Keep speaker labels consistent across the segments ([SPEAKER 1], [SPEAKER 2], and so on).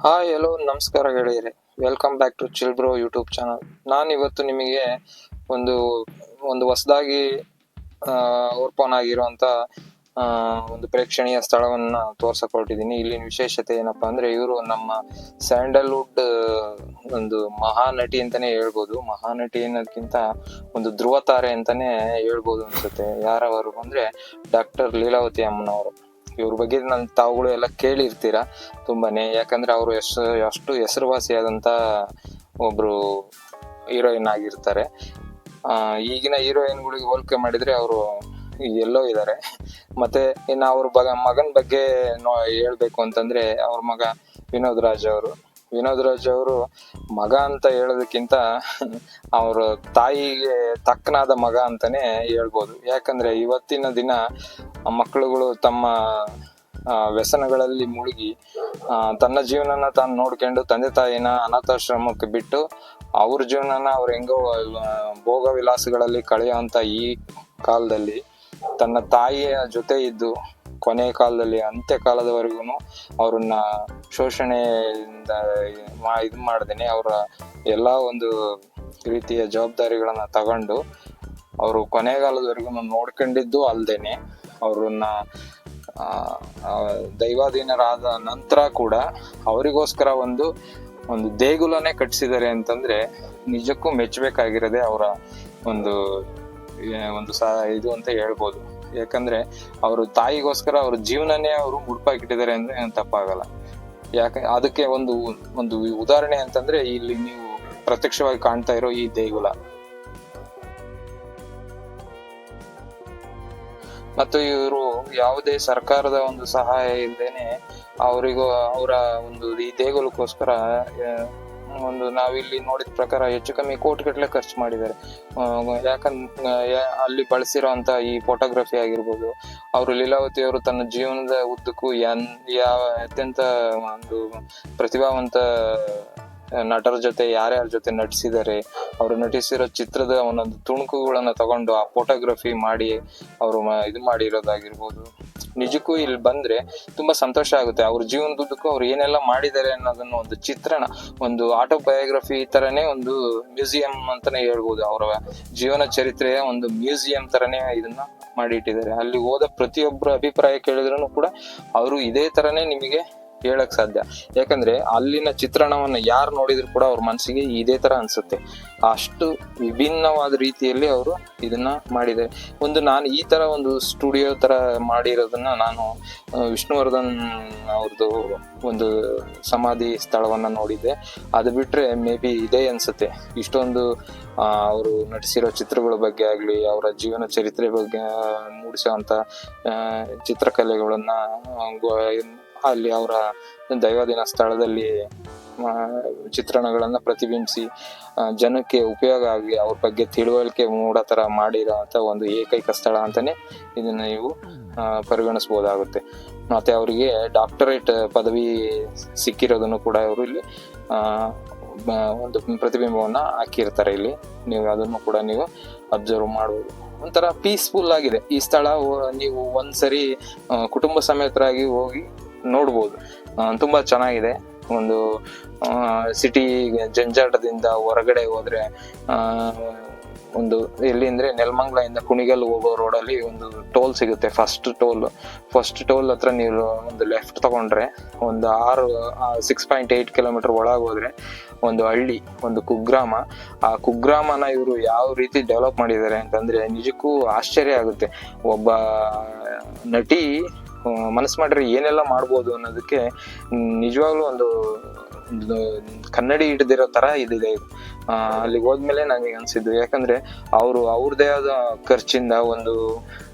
[SPEAKER 1] Hi hello ನಮಸ್ಕಾರ ಗೆಳೆಯರೆ. Welcome back to chill bro YouTube channel. ನಾನು ಇವತ್ತು ನಿಮಗೆ ಒಂದು ಒಂದು ಹೊಸದಾಗಿ ಓಪನ್ ಆಗಿರುವಂತ ಒಂದು ಪ್ರೇಕ್ಷಣೀಯ ಸ್ಥಳವನ್ನ ತೋರ್ಸಕೊಟ್ಟಿದ್ದೀನಿ. ಇಲ್ಲಿನ ವಿಶೇಷತೆ ಏನಪ್ಪಾ ಅಂದ್ರೆ, ಇವರು ನಮ್ಮ ಸ್ಯಾಂಡಲ್ವುಡ್ ಒಂದು ಮಹಾನಟಿ ಅಂತಾನೆ ಹೇಳ್ಬೋದು. ಮಹಾನಟಿ ಅನ್ನೋದಕ್ಕಿಂತ ಒಂದು ಧ್ರುವ ತಾರೆ ಅಂತಾನೆ ಹೇಳ್ಬೋದು ಅನ್ಸುತ್ತೆ. ಯಾರವರು ಅಂದ್ರೆ ಡಾಕ್ಟರ್ ಲೀಲಾವತಿ ಅಮ್ಮನವರು. ಇವ್ರ ಬಗ್ಗೆ ತಾವುಗಳು ಎಲ್ಲ ಕೇಳಿರ್ತೀರಾ ತುಂಬಾನೇ, ಯಾಕಂದ್ರೆ ಅವರು ಅಷ್ಟು ಹೆಸರುವಾಸಿಯಾದಂತ ಒಬ್ರು ಹೀರೋಯಿನ್ ಆಗಿರ್ತಾರೆ. ಈಗಿನ ಹೀರೋಯಿನ್ಗಳಿಗೆ ಹೋಲಿಕೆ ಮಾಡಿದ್ರೆ ಅವರು ಎಲ್ಲೋ ಇದ್ದಾರೆ. ಮತ್ತೆ ಇನ್ನು ಅವ್ರ ಮಗನ ಬಗ್ಗೆ ಹೇಳ್ಬೇಕು ಅಂತಂದ್ರೆ, ಅವ್ರ ಮಗ ವಿನೋದ್ ರಾಜ್ ಅವರು ಮಗ ಅಂತ ಹೇಳೋದಕ್ಕಿಂತ ಅವ್ರ ತಾಯಿಗೆ ತಕ್ಕನಾದ ಮಗ ಅಂತಾನೆ ಹೇಳ್ಬೋದು. ಯಾಕಂದ್ರೆ ಇವತ್ತಿನ ದಿನ ಮಕ್ಕಳುಗಳು ತಮ್ಮ ವ್ಯಸನಗಳಲ್ಲಿ ಮುಳುಗಿ ತನ್ನ ಜೀವನನ ತಾನು ನೋಡ್ಕೊಂಡು ತಂದೆ ತಾಯಿನ ಅನಾಥಾಶ್ರಮಕ್ಕೆ ಬಿಟ್ಟು ಅವ್ರ ಜೀವನನ ಅವ್ರ ಹೆಂಗೋ ಭೋಗ ವಿಲಾಸಗಳಲ್ಲಿ ಕಳೆಯುವಂತ ಈ ಕಾಲದಲ್ಲಿ ತನ್ನ ತಾಯಿಯ ಜೊತೆ ಇದ್ದು ಕೊನೆ ಕಾಲದಲ್ಲಿ ಅಂತ್ಯ ಕಾಲದವರೆಗೂ ಅವ್ರನ್ನ ಶೋಷಣೆಯಿಂದ ಇದು ಮಾಡ್ದೇನೆ ಅವರ ಎಲ್ಲಾ ಒಂದು ರೀತಿಯ ಜವಾಬ್ದಾರಿಗಳನ್ನ ತಗೊಂಡು ಅವರು ಕೊನೆಗಾಲದವರೆಗೂ ನೋಡ್ಕೊಂಡಿದ್ದು ಅಲ್ದೇನೆ ಅವ್ರನ್ನ ದೈವಾಧೀನರಾದ ನಂತರ ಕೂಡ ಅವರಿಗೋಸ್ಕರ ಒಂದು ದೇಗುಲನೇ ಕಟ್ಟಿಸಿದ್ದಾರೆ ಅಂತಂದ್ರೆ ನಿಜಕ್ಕೂ ಮೆಚ್ಚಬೇಕಾಗಿರೋದೇ ಅವರ ಒಂದು ಇದು ಅಂತ ಹೇಳ್ಬೋದು. ಯಾಕಂದ್ರೆ ಅವರು ತಾಯಿಗೋಸ್ಕರ ಅವ್ರ ಜೀವನನೇ ಅವರು ಮುಡುಪಾಕಿಟ್ಟಿದ್ದಾರೆ ಅಂದ್ರೆ ಏನು ತಪ್ಪಾಗಲ್ಲ. ಅದಕ್ಕೆ ಒಂದು ಉದಾಹರಣೆ ಅಂತಂದ್ರೆ ಇಲ್ಲಿ ನೀವು ಪ್ರತ್ಯಕ್ಷವಾಗಿ ಕಾಣ್ತಾ ಇರೋ ಈ ದೇಗುಲ. ಮತ್ತು ಇವರು ಯಾವುದೇ ಸರ್ಕಾರದ ಒಂದು ಸಹಾಯ ಇಲ್ಲದೇನೆ ಅವರಿಗೂ ಅವರ ಈ ದೇಗುಲಕ್ಕೋಸ್ಕರ ನಾವಿಲ್ಲಿ ನೋಡಿದ ಪ್ರಕಾರ ಹೆಚ್ಚು ಕಮ್ಮಿ ಕೋಟಿಗಟ್ಟಲೆ ಖರ್ಚು ಮಾಡಿದ್ದಾರೆ. ಅಲ್ಲಿ ಬಳಸಿರೋಂತ ಈ ಫೋಟೋಗ್ರಫಿ ಆಗಿರ್ಬೋದು, ಅವರು ಲೀಲಾವತಿ ಅವರು ತನ್ನ ಜೀವನದ ಉದ್ದಕ್ಕೂ ಯಾವ ಅತ್ಯಂತ ಒಂದು ಪ್ರತಿಭಾವಂತ ನಟರ ಜೊತೆ ಯಾರ್ಯಾರ ಜೊತೆ ನಟಿಸಿದ್ದಾರೆ, ಅವರು ನಟಿಸಿರೋ ಚಿತ್ರದ ಒಂದೊಂದು ತುಣುಕುಗಳನ್ನ ತಗೊಂಡು ಆ ಫೋಟೋಗ್ರಫಿ ಮಾಡಿ ಅವರು ಇದು ಮಾಡಿರೋದಾಗಿರ್ಬೋದು. ನಿಜಕ್ಕೂ ಇಲ್ಲಿ ಬಂದ್ರೆ ತುಂಬಾ ಸಂತೋಷ ಆಗುತ್ತೆ. ಅವ್ರ ಜೀವನದುದ್ದಕ್ಕೂ ಅವ್ರು ಏನೆಲ್ಲ ಮಾಡಿದ್ದಾರೆ ಅನ್ನೋದನ್ನ ಒಂದು ಚಿತ್ರಣ, ಒಂದು ಆಟೋಬಯೋಗ್ರಫಿ ತರನೇ ಒಂದು ಮ್ಯೂಸಿಯಂ ಅಂತಾನೆ ಹೇಳ್ಬೋದು. ಅವರ ಜೀವನ ಚರಿತ್ರೆಯ ಒಂದು ಮ್ಯೂಸಿಯಂ ತರನೇ ಇದನ್ನ ಮಾಡಿ ಇಟ್ಟಿದ್ದಾರೆ. ಅಲ್ಲಿ ಹೋದ ಪ್ರತಿಯೊಬ್ಬರ ಅಭಿಪ್ರಾಯ ಕೇಳಿದ್ರು ಕೂಡ ಅವರು ಇದೇ ತರನೇ ನಿಮಗೆ ಹೇಳಕ್ ಸಾಧ್ಯ. ಯಾಕಂದ್ರೆ ಅಲ್ಲಿನ ಚಿತ್ರಣವನ್ನ ಯಾರು ನೋಡಿದ್ರು ಕೂಡ ಅವ್ರ ಮನಸ್ಸಿಗೆ ಇದೇ ತರ ಅನ್ಸುತ್ತೆ. ಅಷ್ಟು ವಿಭಿನ್ನವಾದ ರೀತಿಯಲ್ಲಿ ಅವರು ಇದನ್ನ ಮಾಡಿದ್ದಾರೆ. ನಾನು ಈ ತರ ಒಂದು ಸ್ಟುಡಿಯೋ ತರ ಮಾಡಿರೋದನ್ನ ನಾನು ವಿಷ್ಣುವರ್ಧನ್ ಅವ್ರದ್ದು ಒಂದು ಸಮಾಧಿ ಸ್ಥಳವನ್ನ ನೋಡಿದ್ದೆ. ಅದು ಬಿಟ್ರೆ ಮೇ ಬಿ ಇದೇ ಅನ್ಸುತ್ತೆ. ಇಷ್ಟೊಂದು ಅವರು ನಟಿಸಿರೋ ಚಿತ್ರಗಳ ಬಗ್ಗೆ ಆಗ್ಲಿ, ಅವರ ಜೀವನ ಚರಿತ್ರೆ ಬಗ್ಗೆ ಮೂಡಿಸುವಂತ ಚಿತ್ರಕಲೆಗಳನ್ನ ಅಲ್ಲಿ ಅವರ ದೈವಾಧೀನ ಸ್ಥಳದಲ್ಲಿ ಚಿತ್ರಣಗಳನ್ನ ಪ್ರತಿಬಿಂಬಿಸಿ ಜನಕ್ಕೆ ಉಪಯೋಗ ಆಗಿ ಅವ್ರ ಬಗ್ಗೆ ತಿಳುವಳಿಕೆ ಮೂಡೋ ತರ ಮಾಡಿರೋಂಥ ಒಂದು ಏಕೈಕ ಸ್ಥಳ ಅಂತಾನೆ ಇದನ್ನ ನೀವು ಪರಿಗಣಿಸಬಹುದಾಗುತ್ತೆ. ಮತ್ತೆ ಅವರಿಗೆ ಡಾಕ್ಟರೇಟ್ ಪದವಿ ಸಿಕ್ಕಿರೋದನ್ನು ಕೂಡ ಇವರು ಇಲ್ಲಿ ಒಂದು ಪ್ರತಿಬಿಂಬವನ್ನ ಹಾಕಿರ್ತಾರೆ. ಇಲ್ಲಿ ನೀವು ಅದನ್ನು ಕೂಡ ನೀವು ಅಬ್ಸರ್ವ್ ಮಾಡಬಹುದು. ಒಂಥರ ಪೀಸ್ಫುಲ್ ಆಗಿದೆ ಈ ಸ್ಥಳ. ನೀವು ಒಂದ್ಸರಿ ಕುಟುಂಬ ಸಮೇತರಾಗಿ ಹೋಗಿ ನೋಡ್ಬೋದು. ತುಂಬಾ ಚೆನ್ನಾಗಿದೆ. ಒಂದು ಸಿಟಿ ಜಂಜಾಟದಿಂದ ಹೊರಗಡೆ ಹೋದ್ರೆ ಒಂದು ಎಲ್ಲಿ ಅಂದ್ರೆ ನೆಲಮಂಗಲದಿಂದ ಕುಣಿಗಲ್ ಹೋಗೋ ರೋಡಲ್ಲಿ ಒಂದು ಟೋಲ್ ಸಿಗುತ್ತೆ. ಫಸ್ಟ್ ಟೋಲ್ ಹತ್ರ ನೀವು ಒಂದು ಲೆಫ್ಟ್ ತಗೊಂಡ್ರೆ ಒಂದು 6.8 ಕಿಲೋಮೀಟರ್ ಒಳಗೆ ಹೋದ್ರೆ ಒಂದು ಹಳ್ಳಿ, ಒಂದು ಕುಗ್ರಾಮ. ಆ ಕುಗ್ರಾಮನ ಇವರು ಯಾವ ರೀತಿ ಡೆವಲಪ್ ಮಾಡಿದ್ದಾರೆ ಅಂತಂದ್ರೆ ನಿಜಕ್ಕೂ ಆಶ್ಚರ್ಯ ಆಗುತ್ತೆ. ಒಬ್ಬ ನಟಿ ಮನಸ್ಸು ಮಾಡ್ರೆ ಏನೆಲ್ಲ ಮಾಡ್ಬೋದು ಅನ್ನೋದಕ್ಕೆ ನಿಜವಾಗ್ಲೂ ಒಂದು ಕನ್ನಡಿ ಹಿಡಿದಿರೋ ತರ ಇದಿದೆ. ಅಲ್ಲಿಗೆ ಹೋದ್ಮೇಲೆ ನನಗೆ ಅನ್ಸಿದ್ದು, ಯಾಕಂದ್ರೆ ಅವ್ರದೇ ಆದ ಖರ್ಚಿಂದ ಒಂದು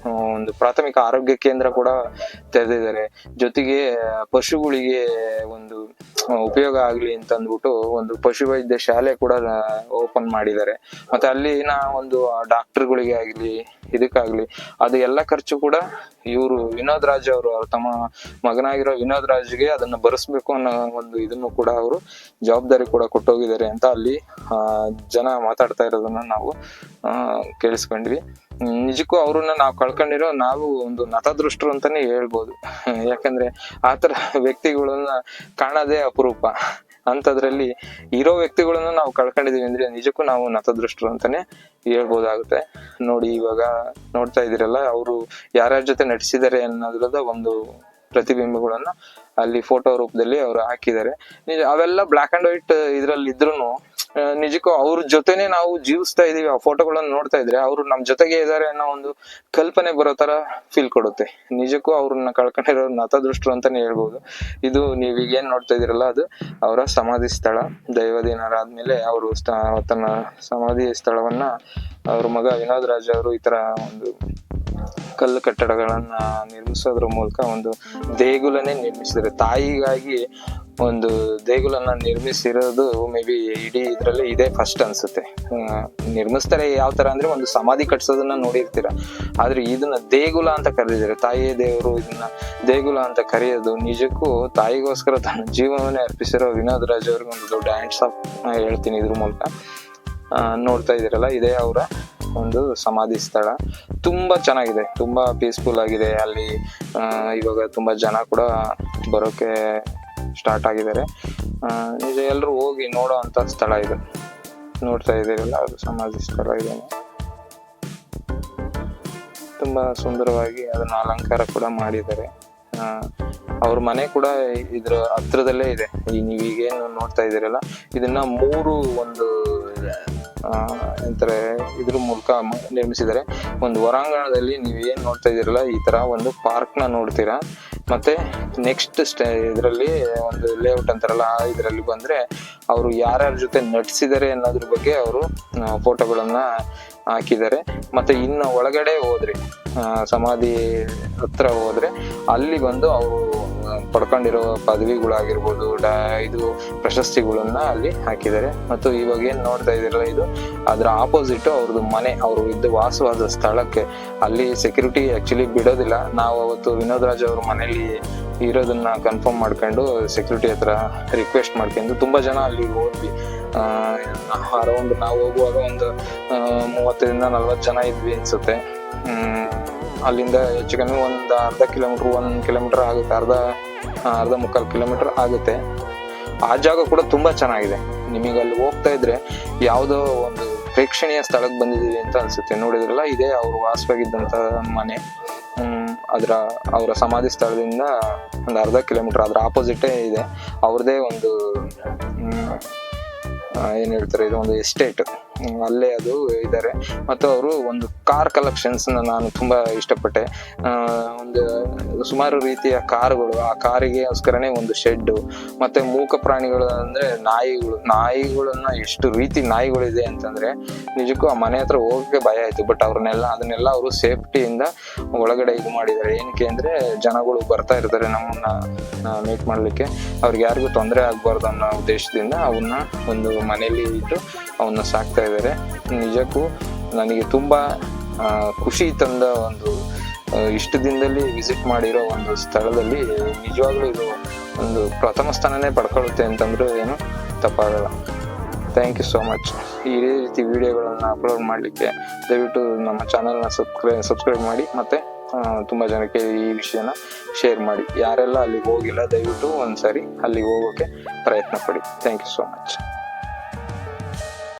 [SPEAKER 1] ಪ್ರಾಥಮಿಕ ಆರೋಗ್ಯ ಕೇಂದ್ರ ಕೂಡ ತೆರೆದಿದ್ದಾರೆ. ಜೊತೆಗೆ ಪಶುಗಳಿಗೆ ಒಂದು ಉಪಯೋಗ ಆಗ್ಲಿ ಅಂತ ಅಂದ್ಬಿಟ್ಟು ಒಂದು ಪಶುವೈದ್ಯ ಶಾಲೆ ಕೂಡ ಓಪನ್ ಮಾಡಿದ್ದಾರೆ. ಮತ್ತೆ ಅಲ್ಲಿನ ಒಂದು ಡಾಕ್ಟರ್ಗಳಿಗೆ ಆಗ್ಲಿ ಇದಕ್ಕಾಗ್ಲಿ ಅದು ಎಲ್ಲ ಖರ್ಚು ಕೂಡ ಇವರು ವಿನೋದ್ ರಾಜ್ ಅವರು ತಮ್ಮ ಮಗನಾಗಿರೋ ವಿನೋದ್ ರಾಜ್ಗೆ ಅದನ್ನ ಭರಿಸ್ಬೇಕು ಅನ್ನೋ ಒಂದು ಇದನ್ನು ಕೂಡ ಅವರು ಜವಾಬ್ದಾರಿ ಕೂಡ ಕೊಟ್ಟೋಗಿದ್ದಾರೆ ಅಂತ ಅಲ್ಲಿ ಜನ ಮಾತಾಡ್ತಾ ಇರೋದನ್ನ ನಾವು ಕೇಳಿಸ್ಕೊಂಡ್ವಿ. ನಿಜಕ್ಕೂ ಅವ್ರನ್ನ ನಾವು ಕಳ್ಕೊಂಡಿರೋ ನಾವು ಒಂದು ನತದೃಷ್ಟರು ಅಂತಾನೆ ಹೇಳ್ಬೋದು. ಯಾಕಂದ್ರೆ ಆತರ ವ್ಯಕ್ತಿಗಳನ್ನ ಕಾಣೋದೇ ಅಪರೂಪ. ಅಂತದ್ರಲ್ಲಿ ಇರೋ ವ್ಯಕ್ತಿಗಳನ್ನ ನಾವು ಕಳ್ಕೊಂಡಿದೀವಿ ಅಂದ್ರೆ ನಿಜಕ್ಕೂ ನಾವು ನತದೃಷ್ಟರು ಅಂತಾನೆ ಹೇಳ್ಬೋದಾಗುತ್ತೆ. ನೋಡಿ ಇವಾಗ ನೋಡ್ತಾ ಇದೀರಲ್ಲ, ಅವರು ಯಾರ್ಯಾರ ಜೊತೆ ನಟಿಸಿದ್ದಾರೆ ಅನ್ನೋದ್ರದ ಒಂದು ಪ್ರತಿಬಿಂಬಗಳನ್ನ ಅಲ್ಲಿ ಫೋಟೋ ರೂಪದಲ್ಲಿ ಅವ್ರು ಹಾಕಿದ್ದಾರೆ. ಅವೆಲ್ಲ ಬ್ಲಾಕ್ ಅಂಡ್ ವೈಟ್ ಇದ್ರಲ್ಲಿ ಇದ್ರುನು ನಿಜಕ್ಕೂ ಅವ್ರ ಜೊತೆನೆ ನಾವು ಜೀವಿಸ್ತಾ ಇದೀವಿ. ಆ ಫೋಟೋಗಳನ್ನ ನೋಡ್ತಾ ಇದ್ರೆ ಅವ್ರು ನಮ್ ಜೊತೆಗೆ ಇದಾರೆ ಅನ್ನೋ ಒಂದು ಕಲ್ಪನೆ ಬರೋ ತರ ಫೀಲ್ ಕೊಡುತ್ತೆ. ನಿಜಕ್ಕೂ ಅವ್ರನ್ನ ಕಳ್ಕೊಂಡಿರೋ ನತದೃಷ್ಟರು ಅಂತಾನೆ ಹೇಳ್ಬೋದು. ಇದು ನೀವ್ ಈಗ ಏನ್ ನೋಡ್ತಾ ಇದೀರಲ್ಲ, ಅದು ಅವರ ಸಮಾಧಿ ಸ್ಥಳ. ದೈವದಿನರಾದ್ಮೇಲೆ ಅವರು ತನ್ನ ಸಮಾಧಿ ಸ್ಥಳವನ್ನ ಅವ್ರ ಮಗ ವಿನೋದ್ ರಾಜ್ ಅವರು ಈ ತರ ಒಂದು ಕಲ್ಲು ಕಟ್ಟಡಗಳನ್ನ ನಿರ್ಮಿಸೋದ್ರ ಮೂಲಕ ಒಂದು ದೇಗುಲನೇ ನಿರ್ಮಿಸಿದ್ದಾರೆ. ತಾಯಿಗಾಗಿ ಒಂದು ದೇಗುಲನ್ನ ನಿರ್ಮಿಸಿರೋದು ಮೇ ಬಿ ಇಡೀ ಇದ್ರಲ್ಲಿ ಇದೇ ಫಸ್ಟ್ ಅನ್ಸುತ್ತೆ. ನಿರ್ಮಿಸ್ತಾರೆ ಯಾವ ತರ ಅಂದ್ರೆ ಒಂದು ಸಮಾಧಿ ಕಟ್ಸೋದನ್ನ ನೋಡಿರ್ತೀರ, ಆದ್ರೆ ಇದನ್ನ ದೇಗುಲ ಅಂತ ಕರೆದಿದ್ದಾರೆ. ತಾಯಿಯೇ ದೇವರು, ಇದನ್ನ ದೇಗುಲ ಅಂತ ಕರೆಯೋದು ನಿಜಕ್ಕೂ ತಾಯಿಗೋಸ್ಕರ ತನ್ನ ಜೀವನವನ್ನೇ ಅರ್ಪಿಸಿರೋ ವಿನೋದ್ ರಾಜ್ ಅವ್ರಿಗೆ ಒಂದು ದೊಡ್ಡ ಹ್ಯಾಂಡ್ಸ್ ಆಫ್ ಹೇಳ್ತೀನಿ ಇದ್ರ ಮೂಲಕ. ನೋಡ್ತಾ ಇದೀರಲ್ಲ, ಇದೇ ಅವರ ಒಂದು ಸಮಾಧಿ ಸ್ಥಳ. ತುಂಬಾ ಚೆನ್ನಾಗಿದೆ, ತುಂಬಾ ಪೀಸ್ಫುಲ್ ಆಗಿದೆ. ಅಲ್ಲಿ ಇವಾಗ ತುಂಬಾ ಜನ ಕೂಡ ಬರೋಕೆ ಸ್ಟಾರ್ಟ್ ಆಗಿದ್ದಾರೆ. ನಿಜ ಎಲ್ಲರೂ ಹೋಗಿ ನೋಡೋ ಅಂತ ಸ್ಥಳ ಇದು. ನೋಡ್ತಾ ಇದೀರಲ್ಲ, ಅದು ಸಮಾಧಿ ಸ್ಥಳ ಇದೆ. ತುಂಬಾ ಸುಂದರವಾಗಿ ಅದನ್ನ ಅಲಂಕಾರ ಕೂಡ ಮಾಡಿದ್ದಾರೆ. ಅವ್ರ ಮನೆ ಕೂಡ ಇದ್ರ ಹತ್ರದಲ್ಲೇ ಇದೆ. ನೀವೀಗೇನು ನೋಡ್ತಾ ಇದೀರಲ್ಲ, ಇದನ್ನ 3 ಒಂದು ಎಂತಾರೆ ಇದ್ರ ಮೂಲಕ ನಿರ್ಮಿಸಿದ್ದಾರೆ. ಒಂದು ಹೊರಾಂಗಣದಲ್ಲಿ ನೀವ್ ಏನ್ ನೋಡ್ತಾ ಇದೀರಲ್ಲ, ಈ ತರ ಒಂದು ಪಾರ್ಕ್ ನ ನೋಡ್ತೀರಾ. ಮತ್ತೆ ನೆಕ್ಸ್ಟ್ ಇದ್ರಲ್ಲಿ ಒಂದು ಲೇಔಟ್ ಅಂತಾರಲ್ಲ, ಇದ್ರಲ್ಲಿ ಬಂದ್ರೆ ಅವರು ಯಾರ್ಯಾರ ಜೊತೆ ನಟಿಸಿದ್ದಾರೆ ಅನ್ನೋದ್ರ ಬಗ್ಗೆ ಅವರು ಫೋಟೋಗಳನ್ನ ಹಾಕಿದ್ದಾರೆ. ಮತ್ತೆ ಇನ್ನು ಒಳಗಡೆ ಹೋದ್ರೆ, ಸಮಾಧಿ ಹತ್ರ ಹೋದ್ರೆ ಅಲ್ಲಿ ಬಂದು ಅವರು ಪಡ್ಕೊಂಡಿರೋ ಪದವಿಗಳಾಗಿರ್ಬೋದು, ಇದು ಪ್ರಶಸ್ತಿಗಳನ್ನ ಅಲ್ಲಿ ಹಾಕಿದ್ದಾರೆ. ಮತ್ತು ಇವಾಗ ಏನ್ ನೋಡ್ತಾ ಇದೀರಲ್ಲ, ಇದು ಅದ್ರ ಆಪೋಸಿಟ್ ಅವ್ರದ್ದು ಮನೆ, ಅವರು ಇದ್ದು ವಾಸವಾದ ಸ್ಥಳಕ್ಕೆ ಅಲ್ಲಿ ಸೆಕ್ಯೂರಿಟಿ ಆಕ್ಚುಲಿ ಬಿಡೋದಿಲ್ಲ. ನಾವು ಅವತ್ತು ವಿನೋದ್ ರಾಜ್ ಅವ್ರ ಮನೇಲಿ ಇರೋದನ್ನ ಕನ್ಫರ್ಮ್ ಮಾಡ್ಕೊಂಡು ಸೆಕ್ಯೂರಿಟಿ ಹತ್ರ ರಿಕ್ವೆಸ್ಟ್ ಮಾಡ್ಕೊಂಡು ತುಂಬಾ ಜನ ಅಲ್ಲಿ ಹೋದ್ವಿ. ಅರೌಂಡ್ ನಾವು ಹೋಗುವಾಗ ಒಂದು 30-40 ಜನ ಇದ್ವಿ ಅನ್ಸುತ್ತೆ. ಅಲ್ಲಿಂದ ಹೆಚ್ಚು ಕಮ್ಮಿ ಒಂದು ಅರ್ಧ ಕಿಲೋಮೀಟರ್, 1 ಕಿಲೋಮೀಟರ್ ಆಗುತ್ತೆ, ಅರ್ಧ ಮುಕ್ಕಾಲು ಕಿಲೋಮೀಟರ್ ಆಗುತ್ತೆ. ಆ ಜಾಗ ಕೂಡ ತುಂಬಾ ಚೆನ್ನಾಗಿದೆ. ನಿಮಗೆ ಅಲ್ಲಿ ಹೋಗ್ತಾ ಇದ್ರೆ ಯಾವುದೋ ಒಂದು ಪ್ರೇಕ್ಷಣೀಯ ಸ್ಥಳಕ್ಕೆ ಬಂದಿದೀವಿ ಅಂತ ಅನ್ಸುತ್ತೆ. ನೋಡಿದ್ರಲ್ಲ, ಇದೇ ಅವ್ರು ವಾಸವಾಗಿದ್ದಂತ ಮನೆ. ಅವರ ಸಮಾಧಿ ಸ್ಥಳದಿಂದ ಒಂದು ಅರ್ಧ ಕಿಲೋಮೀಟರ್ ಅದ್ರ ಆಪೋಸಿಟೇ ಇದೆ ಅವ್ರದೇ ಒಂದು ಏನ್ ಹೇಳ್ತಾರೆ, ಇದು ಒಂದು ಎಸ್ಟೇಟ್. ಅಲ್ಲೇ ಅದು ಇದ್ದಾರೆ. ಮತ್ತು ಅವರು ಒಂದು ಕಾರ್ ಕಲೆಕ್ಷನ್ಸ್ ನಾನು ತುಂಬಾ ಇಷ್ಟಪಟ್ಟೆ. ಒಂದು ಸುಮಾರು ರೀತಿಯ ಕಾರುಗಳು, ಆ ಕಾರಿಗೆಗೋಸ್ಕರನೇ ಒಂದು ಶೆಡ್. ಮತ್ತೆ ಮೂಕ ಪ್ರಾಣಿಗಳು ಅಂದ್ರೆ ನಾಯಿಗಳನ್ನ ಎಷ್ಟು ರೀತಿ ನಾಯಿಗಳಿದೆ ಅಂತಂದ್ರೆ ನಿಜಕ್ಕೂ ಆ ಮನೆ ಹತ್ರ ಹೋಗಕ್ಕೆ ಭಯ ಆಯ್ತು. ಬಟ್ ಅದನ್ನೆಲ್ಲ ಅವರು ಸೇಫ್ಟಿಯಿಂದ ಒಳಗಡೆ ಇದು ಮಾಡಿದ್ದಾರೆ. ಏನಕ್ಕೆ ಅಂದ್ರೆ ಜನಗಳು ಬರ್ತಾ ಇರ್ತಾರೆ ನಮ್ಮನ್ನ ಮೀಟ್ ಮಾಡ್ಲಿಕ್ಕೆ, ಅವ್ರಿಗೆ ಯಾರಿಗೂ ತೊಂದರೆ ಆಗ್ಬಾರ್ದು ಅನ್ನೋ ಉದ್ದೇಶದಿಂದ ಅವನ್ನ ಒಂದು ಮನೆಯಲ್ಲಿ ಇಟ್ಟು ಅವನ್ನ ಸಾಕ್ತಾ ಇದ್ದಾರೆ. ನಿಜಕ್ಕೂ ನನಗೆ ತುಂಬಾ ಖುಷಿ ತಂದ ಒಂದು ಇಷ್ಟು ದಿನದಲ್ಲಿ ವಿಸಿಟ್ ಮಾಡಿರೋ ಒಂದು ಸ್ಥಳದಲ್ಲಿ ನಿಜವಾಗ್ಲೂ ಇದು ಒಂದು ಪ್ರಥಮ ಸ್ಥಾನನೇ ಪಡ್ಕೊಳ್ಳುತ್ತೆ ಅಂತಂದ್ರೆ ಏನು ತಪ್ಪಾಗಲ್ಲ. Thank you so much. ಈ ರೀತಿ ವಿಡಿಯೋಗಳನ್ನ ಅಪ್ಲೋಡ್ ಮಾಡಲಿಕ್ಕೆ ದಯವಿಟ್ಟು ನಮ್ಮ ಚಾನಲ್ನ ಸಬ್ಸ್ಕ್ರೈಬ್ ಮಾಡಿ, ಮತ್ತೆ ತುಂಬ ಜನಕ್ಕೆ ಈ ವಿಷಯನ ಶೇರ್ ಮಾಡಿ. ಯಾರೆಲ್ಲ ಅಲ್ಲಿಗೆ ಹೋಗಿಲ್ಲ ದಯವಿಟ್ಟು ಒಂದ್ಸರಿ ಅಲ್ಲಿಗೆ ಹೋಗೋಕೆ ಪ್ರಯತ್ನ ಪಡಿ. Thank you so much.